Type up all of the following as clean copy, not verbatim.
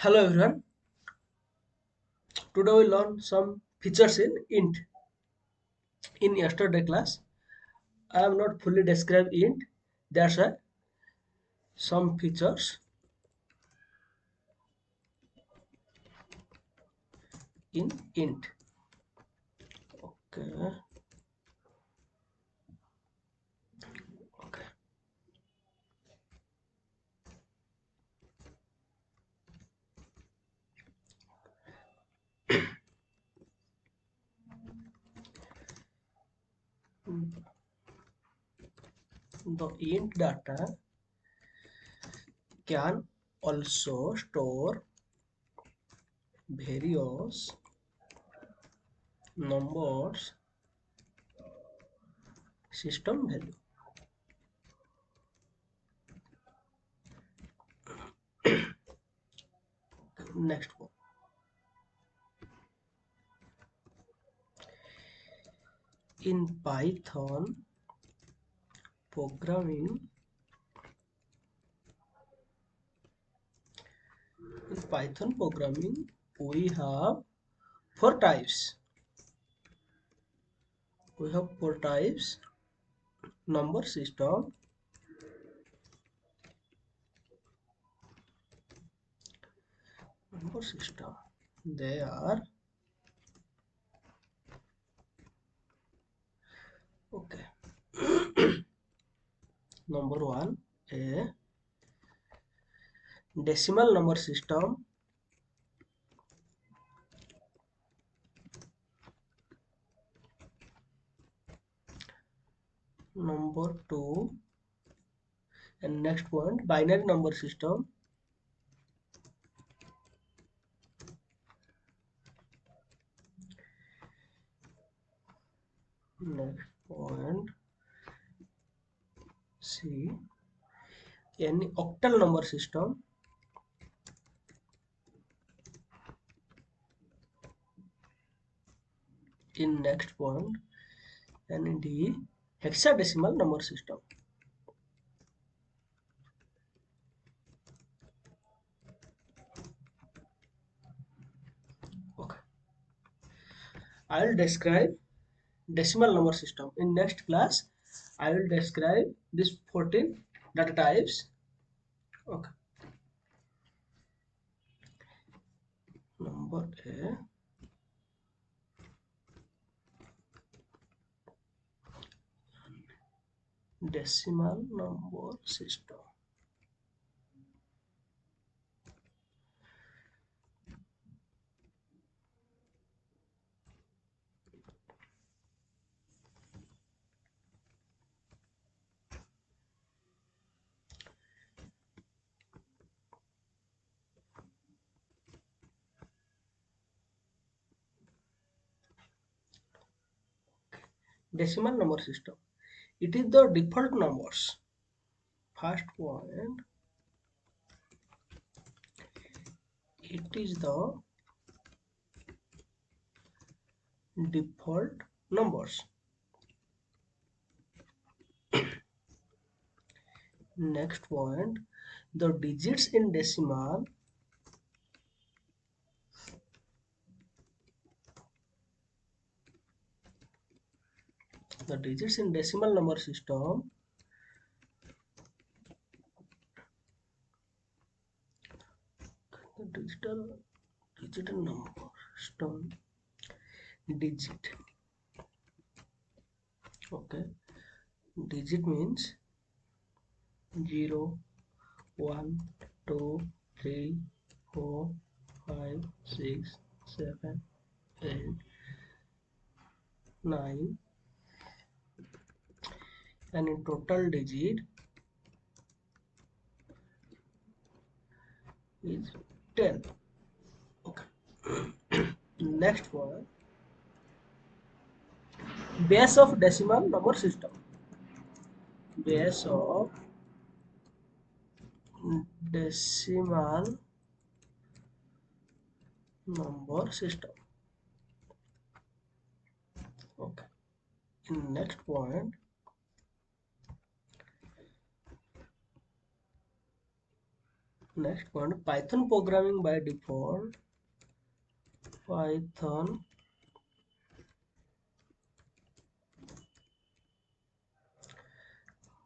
Hello everyone. Today we learn some features in int. In yesterday class, I have not fully described int. That's why some features in int. Okay. Okay. The int data can also store various numbers system value. Next one. In programming, Python programming, we have four types. We have four types: number system, number system. They are okay. Number one, a decimal number system. Number two, and next point, binary number system. Next point, C, any octal number system. In next point, and D, hexadecimal number system. Okay, I will describe decimal number system. In next class, I will describe this 14 data types. Okay, number A, decimal number system. Decimal number system. It is the default numbers. First point, it is the default numbers. Next point, the digits in decimal, the digits in decimal number system, the digital number system, digit. Okay, digit means 0, 1, 2, 3, 4, 5, 6, 7, 8, 9, and in total digit is 10. Okay. Next one, base of decimal number system. Base of decimal number system. Okay. In next point, Next one, Python programming by default. Python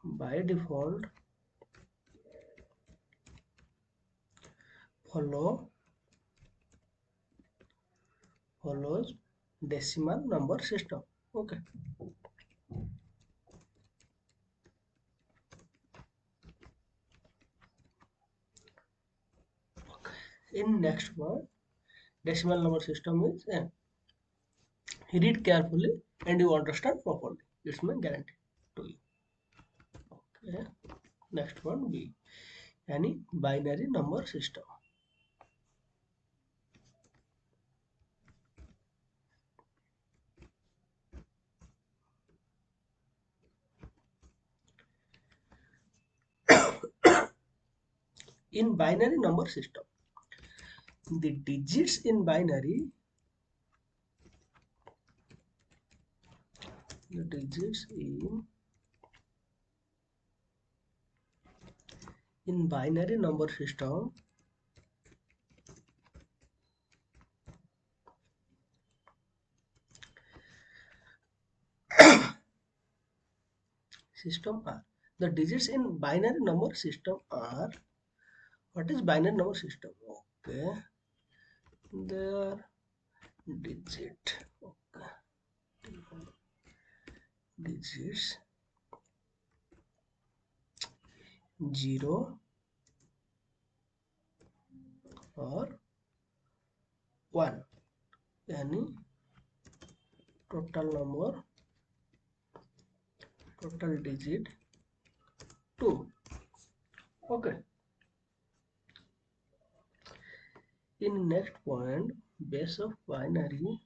by default follows decimal number system. Okay. In next one, decimal number system is read carefully and you understand properly. It's my guarantee to you. Okay. Next one, B, any binary number system. In binary number system, the digits in binary, the digits in binary number system are, the digits in binary number system are, what is binary number system? Okay, their digit, okay, digits 0 or 1, any total number, total digit 2. Okay. In next point, base of binary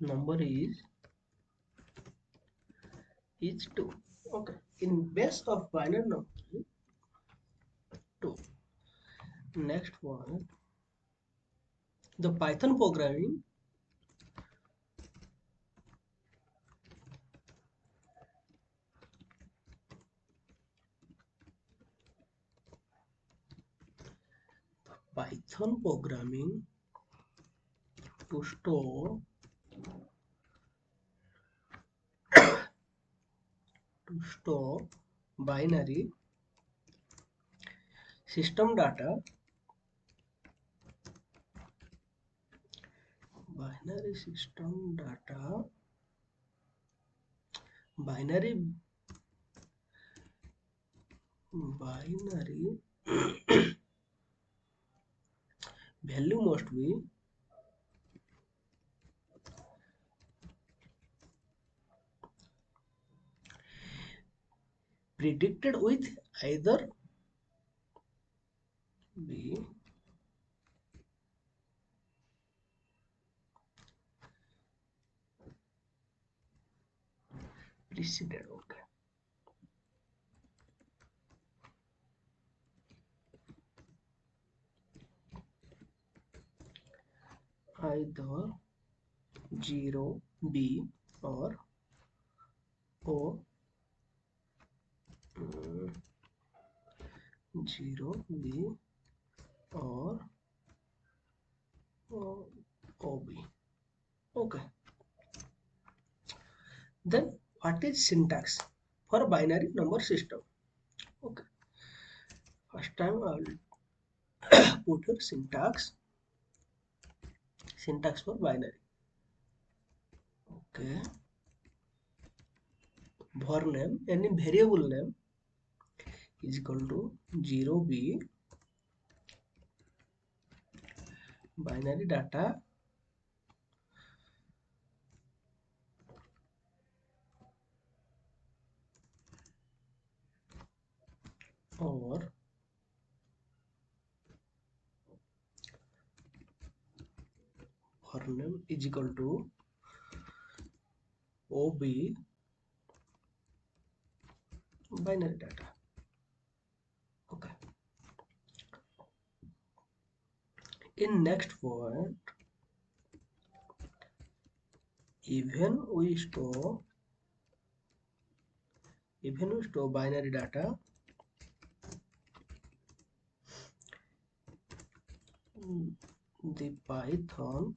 number is 2. Okay. In base of binary number 2. Next one, the Python programming to store binary system data, binary value must be predicted with either be preceded. Okay. Either 0 B or O, 0 B or OB. Okay. Then what is syntax for binary number system? Okay. First time I will put your syntax for binary. Okay. Var name, any variable name is equal to 0 B binary data or var name is equal to OB binary data. Okay. In next point, even we store Even we store binary data, the Python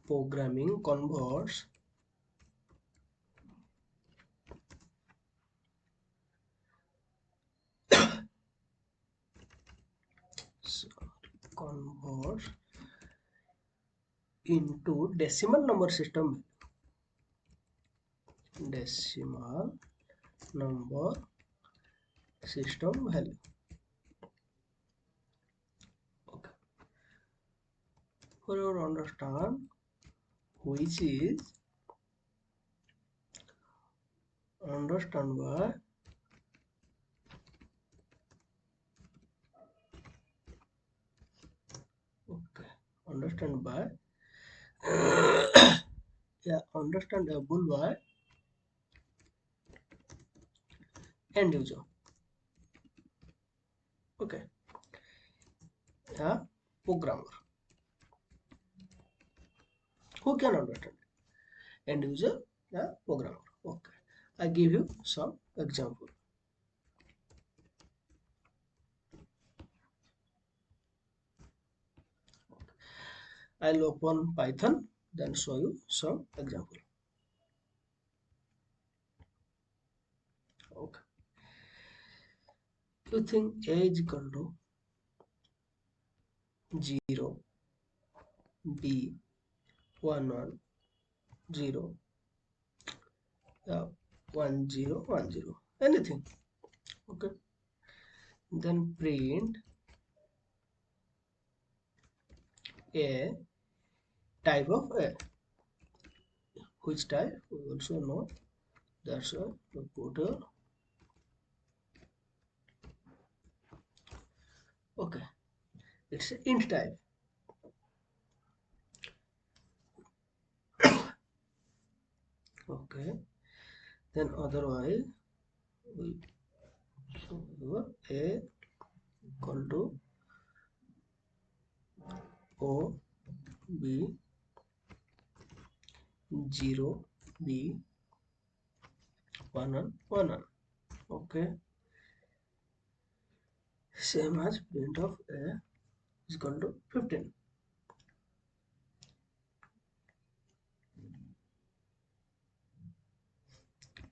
programming converts converts into decimal number system number system value. Okay. For your understand, which is understand by okay understand by yeah understandable by end user. Okay, yeah, programmer who can understand end user, yeah, programmer. Okay, I give you some example. I'll open Python, then show you some example. Okay, you think A is equal to 0, B 1 1 0, 1 0 1 0, anything. Okay, then print a type of A. Which type we also know, that's why we put here. Okay, it's an int type. Okay, then otherwise we show A equal to O B 0 B 1 1 1 1. Okay, same as print of A is equal to 15.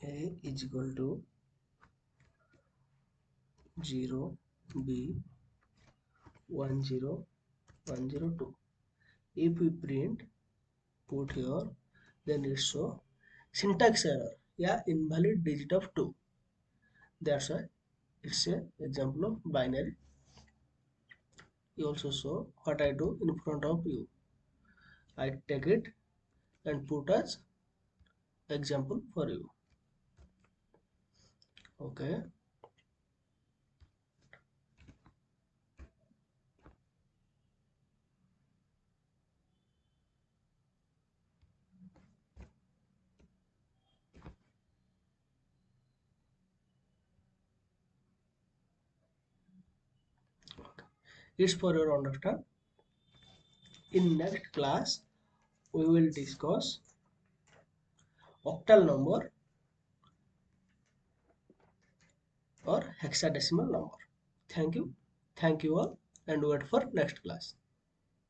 A is equal to 0 B 1 0 1 0 2. If we print put here, then it show syntax error, yeah, invalid digit of 2. That's why it's a example of binary. You also saw what I do in front of you. I take it and put as example for you. Okay, it's for your understand. In next class we will discuss octal number or hexadecimal number. Thank you all, and wait for next class.